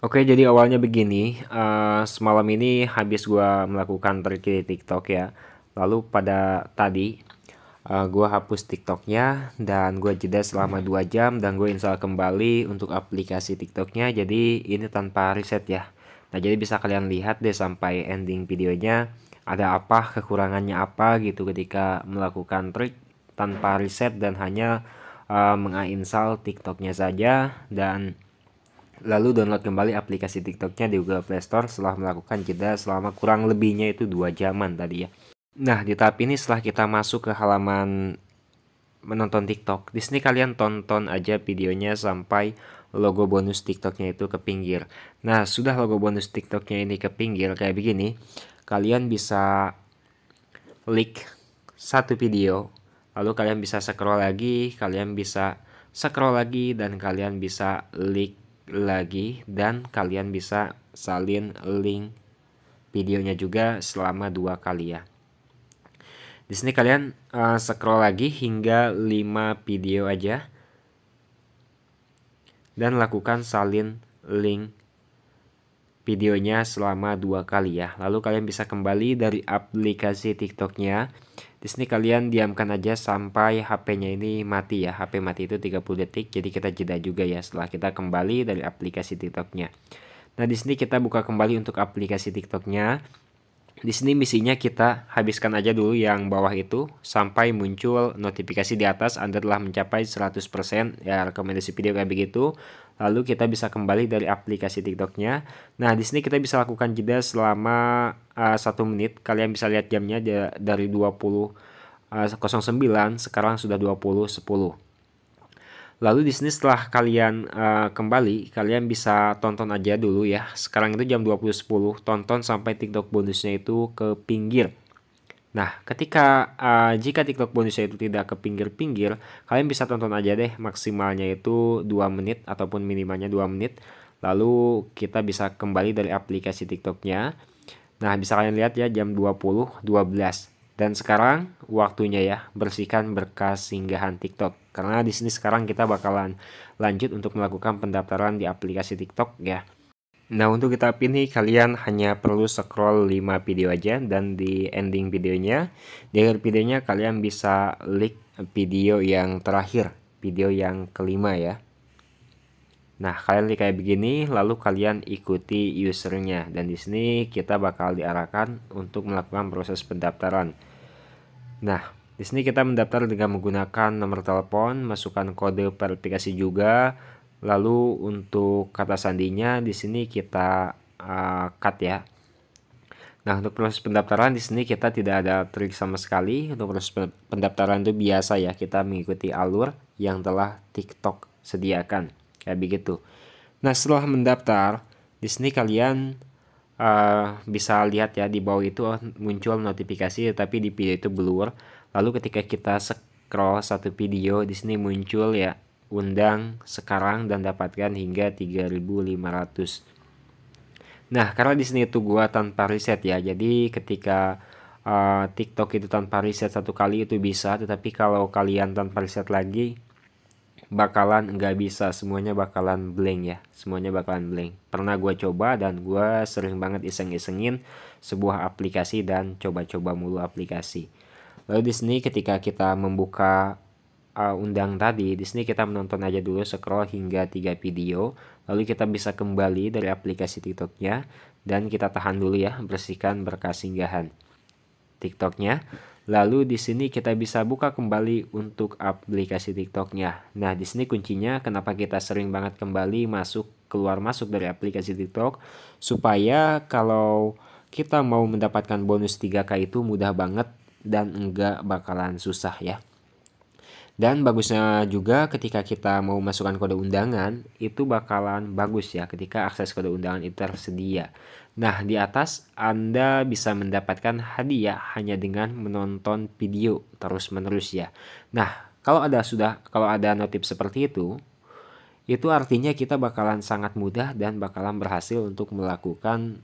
Oke, jadi awalnya begini, semalam ini habis gua melakukan trik di TikTok ya. Lalu pada tadi, gua hapus TikToknya dan gua jeda selama 2 jam dan gue install kembali untuk aplikasi TikToknya. Jadi ini tanpa reset ya. Nah, jadi bisa kalian lihat deh sampai ending videonya ada apa, kekurangannya apa gitu ketika melakukan trik tanpa reset dan hanya menginstall TikToknya saja dan lalu download kembali aplikasi TikToknya di Google Play Store setelah melakukan jeda selama kurang lebihnya itu 2 jaman tadi ya. Nah, di tahap ini setelah kita masuk ke halaman menonton TikTok, di sini kalian tonton aja videonya sampai logo bonus TikToknya itu ke pinggir. Nah, sudah logo bonus TikToknya ini ke pinggir kayak begini, kalian bisa klik satu video, lalu kalian bisa scroll lagi, dan kalian bisa klik lagi, dan kalian bisa salin link videonya juga selama 2 kali ya. Di sini kalian scroll lagi hingga 5 video aja dan lakukan salin link videonya selama 2 kali ya. Lalu kalian bisa kembali dari aplikasi TikToknya. Di sini kalian diamkan aja sampai HP-nya ini mati ya. HP mati itu 30 detik. Jadi kita jeda juga ya setelah kita kembali dari aplikasi TikToknya. Nah, di sini kita buka kembali untuk aplikasi TikToknya. Di sini misinya kita habiskan aja dulu yang bawah itu sampai muncul notifikasi di atas Anda telah mencapai 100% ya, rekomendasi video kayak begitu. Lalu kita bisa kembali dari aplikasi TikToknya. Nah, di sini kita bisa lakukan jeda selama 1 menit. Kalian bisa lihat jamnya dari 20.09 sekarang sudah 20.10. Lalu di sini setelah kalian kembali, kalian bisa tonton aja dulu ya. Sekarang itu jam 20.10, tonton sampai TikTok bonusnya itu ke pinggir. Nah, ketika jika TikTok bonusnya itu tidak ke pinggir-pinggir, kalian bisa tonton aja deh, maksimalnya itu 2 menit ataupun minimalnya 2 menit. Lalu kita bisa kembali dari aplikasi TikToknya. Nah, bisa kalian lihat ya jam 20.12. Dan sekarang waktunya ya bersihkan berkas singgahan TikTok. Karena di sini sekarang kita bakalan lanjut untuk melakukan pendaftaran di aplikasi TikTok ya. Nah, untuk kita pilih kalian hanya perlu scroll 5 video aja dan di ending videonya, di akhir videonya kalian bisa klik video yang terakhir, video yang kelima ya. Nah, kalian klik kayak begini, lalu kalian ikuti usernya dan di sini kita bakal diarahkan untuk melakukan proses pendaftaran. Nah, di sini kita mendaftar dengan menggunakan nomor telepon, masukkan kode verifikasi juga. Lalu untuk kata sandinya di sini kita cut ya. Nah, untuk proses pendaftaran di sini kita tidak ada trik sama sekali. Untuk proses pendaftaran itu biasa ya, kita mengikuti alur yang telah TikTok sediakan. Kayak begitu. Nah, setelah mendaftar, di sini kalian bisa lihat ya di bawah itu muncul notifikasi tapi di video itu blur. Lalu ketika kita scroll satu video di sini muncul ya undang sekarang dan dapatkan hingga 3.500. Nah, karena di sini itu gua tanpa riset ya. Jadi ketika TikTok itu tanpa riset 1 kali itu bisa, tetapi kalau kalian tanpa riset lagi bakalan nggak bisa, semuanya bakalan blank ya, semuanya bakalan blank. Pernah gue coba dan gue sering banget iseng-isengin sebuah aplikasi dan coba-coba mulu aplikasi. Lalu di sini ketika kita membuka undang tadi, di sini kita menonton aja dulu, scroll hingga 3 video, lalu kita bisa kembali dari aplikasi TikToknya dan kita tahan dulu ya, bersihkan berkas singgahan TikToknya. Lalu di sini kita bisa buka kembali untuk aplikasi TikToknya. Nah, di sini kuncinya kenapa kita sering banget kembali masuk keluar masuk dari aplikasi TikTok, supaya kalau kita mau mendapatkan bonus 3K itu mudah banget dan enggak bakalan susah ya. Dan bagusnya juga ketika kita mau masukkan kode undangan, itu bakalan bagus ya ketika akses kode undangan itu tersedia. Nah, di atas Anda bisa mendapatkan hadiah hanya dengan menonton video terus-menerus ya. Nah, kalau ada notif seperti itu artinya kita bakalan sangat mudah dan bakalan berhasil untuk melakukan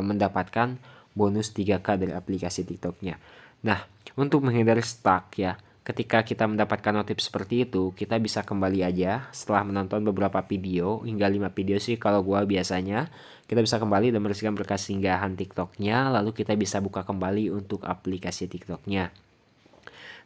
mendapatkan bonus 3K dari aplikasi TikToknya. Nah, untuk menghindari stuck ya, ketika kita mendapatkan notif seperti itu, kita bisa kembali aja setelah menonton beberapa video, hingga 5 video sih kalau gua biasanya. Kita bisa kembali dan membersihkan bekas singgahan TikToknya, lalu kita bisa buka kembali untuk aplikasi TikToknya.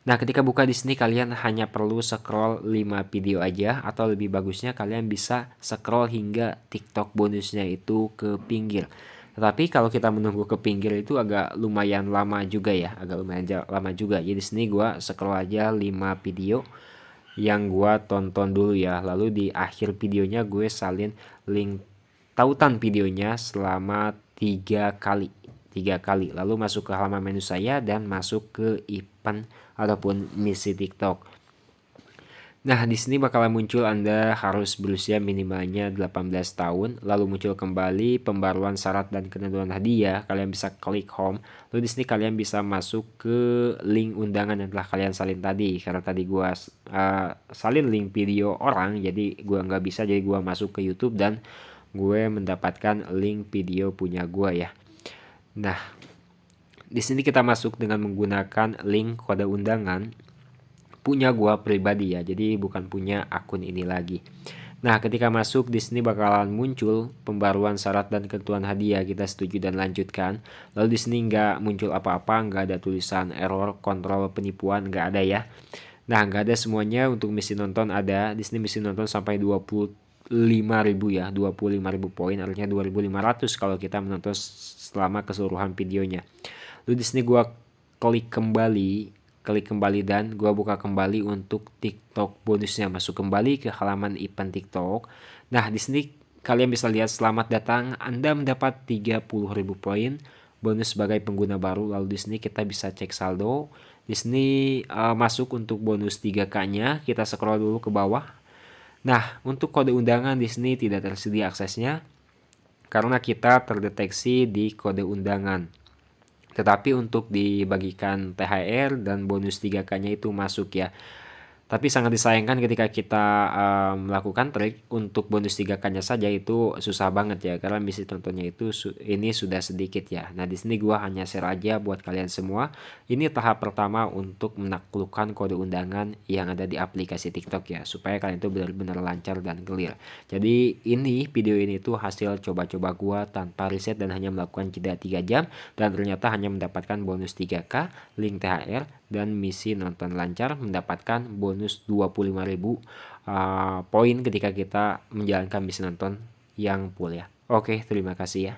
Nah, ketika buka di sini kalian hanya perlu scroll 5 video aja, atau lebih bagusnya kalian bisa scroll hingga TikTok bonusnya itu ke pinggir. Tetapi kalau kita menunggu ke pinggir itu agak lumayan lama juga ya, agak lumayan lama juga. Jadi di sini gua scroll aja 5 video yang gua tonton dulu ya. Lalu di akhir videonya gue salin link tautan videonya selama 3 kali. 3 kali. Lalu masuk ke halaman menu saya dan masuk ke event ataupun misi TikTok. Nah, di sini bakalan muncul Anda harus berusia minimalnya 18 tahun, lalu muncul kembali pembaruan syarat dan ketentuan hadiah. Kalian bisa klik home. Lalu di sini kalian bisa masuk ke link undangan yang telah kalian salin tadi. Karena tadi gua salin link video orang, jadi gua nggak bisa, jadi gua masuk ke YouTube dan gue mendapatkan link video punya gua ya. Nah, di sini kita masuk dengan menggunakan link kode undangan punya gua pribadi ya, jadi bukan punya akun ini lagi. Nah, ketika masuk di sini bakalan muncul pembaruan syarat dan ketentuan hadiah, kita setuju dan lanjutkan. Lalu di sini nggak muncul apa-apa, nggak ada tulisan error, kontrol penipuan, nggak ada ya. Nah, nggak ada semuanya. Untuk misi nonton ada di sini, misi nonton sampai 25.000 ya, 25.000 poin, artinya 2.500 kalau kita menonton selama keseluruhan videonya. Lalu di sini gua klik kembali dan gua buka kembali untuk TikTok bonusnya. Masuk kembali ke halaman event TikTok. Nah, di sini kalian bisa lihat selamat datang, Anda mendapat 30.000 poin bonus sebagai pengguna baru. Lalu di sini kita bisa cek saldo. Di sini masuk untuk bonus 3K-nya. Kita scroll dulu ke bawah. Nah, untuk kode undangan di sini tidak tersedia aksesnya karena kita terdeteksi di kode undangan. Tetapi untuk dibagikan THR dan bonus 3K-nya itu masuk ya. Tapi sangat disayangkan ketika kita melakukan trik untuk bonus 3K-nya saja itu susah banget ya, karena misi tontonnya itu ini sudah sedikit ya. Nah, di sini gua hanya share aja buat kalian semua. Ini tahap pertama untuk menaklukkan kode undangan yang ada di aplikasi TikTok ya, supaya kalian itu benar-benar lancar dan clear. Jadi video ini tuh hasil coba-coba gua tanpa riset dan hanya melakukan jeda 3 jam, dan ternyata hanya mendapatkan bonus 3K, link THR, dan misi nonton lancar, mendapatkan bonus 25.000 poin ketika kita menjalankan misi nonton yang full ya. Oke, terima kasih ya.